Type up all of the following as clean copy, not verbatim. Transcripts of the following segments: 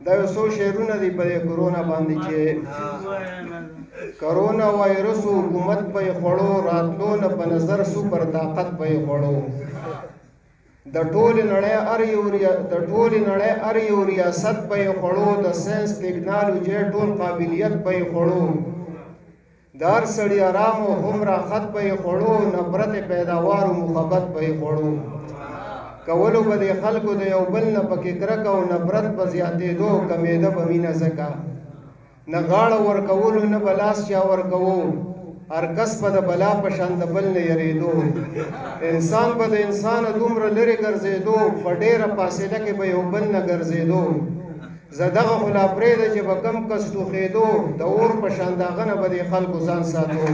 دا یو څو شعرونه دي په کرونا باندې چې کرونا وایرس حکومت په خوړو راتلو نه په نظر سوپر طاقت په خوړو د ټول نړۍ ار یو ریاست په خوړو د ساينس ټیکنالوژي ټول قابلیت په خوړو دار سړی آرام او هم راحت په خوړو نفرت پیداوار او محبت په خوړو کولو به د خلکو د یو بل نه پکې کرکه او نفرت په زیاتېدو کمیده به مینه ځکه نه غاړه ورکولو نه به لاس چا ورکوو هر کس به د بلا په شان د بل نه یریدو انسان به د انسانه دومره لرې ګرځېدو په ډېره فاصله کې به یو بل نه ګرځېدو زه دغه خو لا پرېږده چې به کم کس ټوخېدو د اور په شان د هغه نه به د خلکو ځان ساتو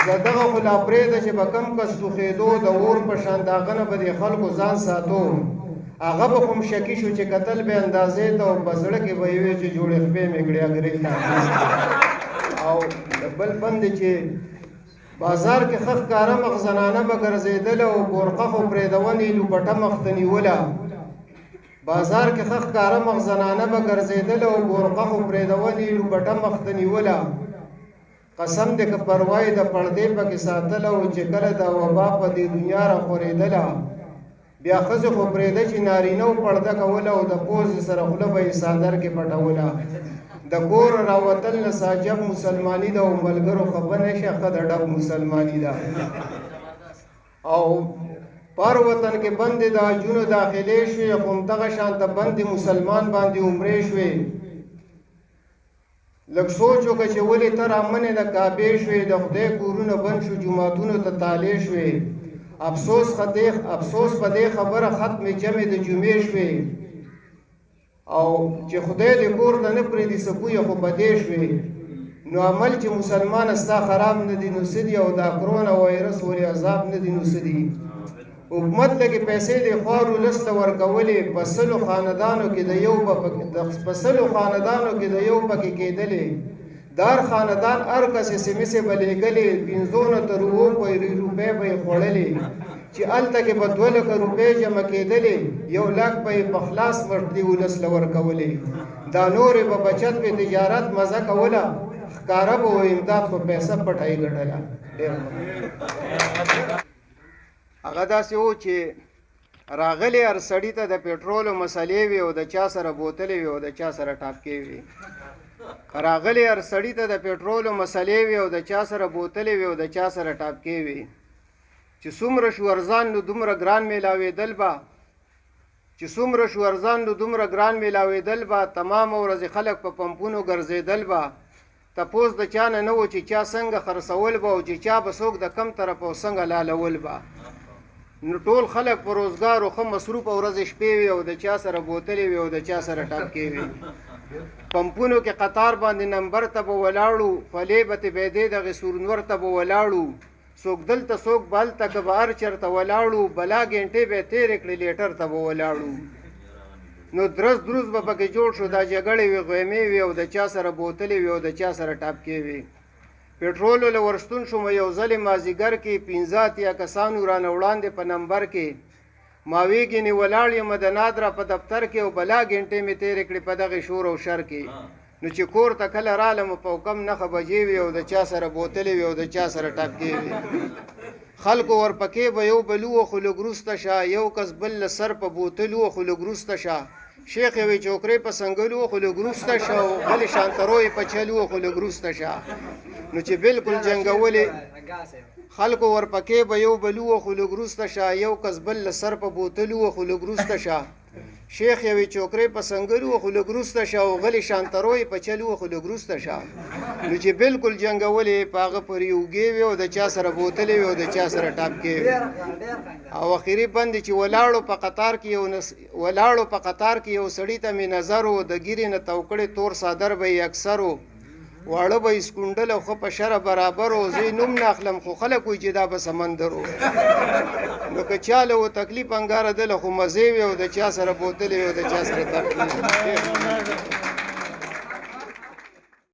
زه دغه خو لا پرېږده چې به کم کس ټوخېدو د اور په شان د هغه نه به د خلکو ځان ساتو هغه به هم شکی شو چې کتل به اندازې ته او په زړه کې به یې وی چې جوړې خپې مې کړې اګرې او د بل بند چې بازار کې خخ کاره مخ زنانه به ګرځېدله او بورقه خو پرېدونې لوپټه مخ ته نیوله بازار کې خخ کاره مخ زنانه به ګرځېدله او بورقه خو پرېدونې لوپټه مخ ته نیوله قسم دې که پروای د پردې پکې ساتله او چې کله د وبا په دې دنیا را خورېدله بیا ښځو خو پرېږده چې نارینه و پرده کوله او د پوزې سره خوله به یې څادر کې پټوله د کور راوتل نه ساجب مسلماني ده او ملګرو خفه نه شه ښه د ډب مسلماني ده او پر وطن کې بندې د حجونو داخلې شوې خو همدغه شانته بندې مسلمان باندې عمرې شوې لږ سوچ وکړه چې ولې ته رامنې د کعبې شوې د خدای کورونه بند شو جوماتونو ته تالې شوې افسوس په دې خبره ختم جمع د جمعې شوې او چې خدای دې کور ته نه پرېږدي سکویه خو په دې شوې نو عمل چې مسلمان ستا خراب نه دي نو څه دي او دا کرونا وایرس ولې عذاب نه دي نو څه دي حکومت لکې پیسې د خوار ولس ته ورکولې په سلو خاندانو کې د یو پکې کېدلې دار خاندان هر کس سمې سه بلېږلې 15 تر 20 روپۍ به یې خوړلې چې هلته کې به 2 لکه روپۍ جمع کېدلې 1 لک به یې په خلاص مټ دې ولس له ورکولې دا نورې به بچت په تجارت مزه کوله ښکاره به و امداد خو پیسه پټه یې ګټله هغه داسې و چې راغلی هر سړي ته د پېټرولو مسلې وي او د چا سره بوتلې وي او د چا سره ټاپکې وي راغلی هر سړي ته د پېټرولو مسلې وي او د چا سره بوتلې وي او د چا سره ټاپکې وي چې څومره شو ارزان نو دومره ګران میلاوېدل به تمام ورځ خلک په پمپونو ګرځېدل به تپوس د چا نه و چې چا څنګه خرڅول به او چې چا به څوک د کم طرف او څنګه لالول به نو ټول خلک په روزګار او ښه مصروف ورځې شپې وي او د چا سره بوتلې وي او د چا سره ټاپکې وي پمپونو کې قطار باندې نمبر ته به ولاړو خولې به تې بېدې دغې سورنور ته به ولاړو څوک دلته څوک بهلته که به هر چېرته ولاړو بلا ګنټې به یې تېرې کړې لیټر ته به ولاړو نو درز دروز به پکې جوړ شو دا جګړې وي غیمې وي او د چا سره بوتلې وي او د چا سره ټاپکې وي پېټرولو له ورستون شوم یو ځلې مازدیګر کې 15 اتیا کسانو رانه وړاندې په نمبر کې ما ویګینې ولاړ یم د نادره په دفتر کې او بلا ګنټې مې تېرې کړې په دغې شور او شر کې نو چې کور ته کله رالم په کم 9 بجې وي او د چا سره بوتلې وي او د چا سره ټاپکې وي خلکو ورپکې به یو بل وخو لږ وروسته شه یو کس بل له سر په بوتل وخو لږ وروسته شه شیخ یوې چوکرې په سنګل وخو لږ وروسته شه او بلې شانترو یې په چل وخو لږ وروسته شه نو چې بالکل جنګولې خلکو ورپکې به یو بل وخو لږ وروسته شه یو کس بل له سر په بوتل وخو لږ وروسته شه شیخ یوې چوکرې په سنګل وخو لږ وروسته شه او غلې شانترو یې په چل وخو لږ وروسته شه نو چې بالکل جنګولې په هغه پورې اوږې وي او د چا سره بوتلې وي او د چا سره ټاپکې وي او اخري بند چې ولاړو په قطار کې یو سړي ته مې نظر و د ګیرې نه توکړې تور صادر به یې اکثر و واړه به یې سکونډل او ښه په شره برابر و زه یې نوم نه اخلم خو خلک وایي چې دا به سمندر و نو که چا له و تکلیف انګاره دله خو مزې وي او د چا سره بوتلې وي او د چا سره ټاپکې وي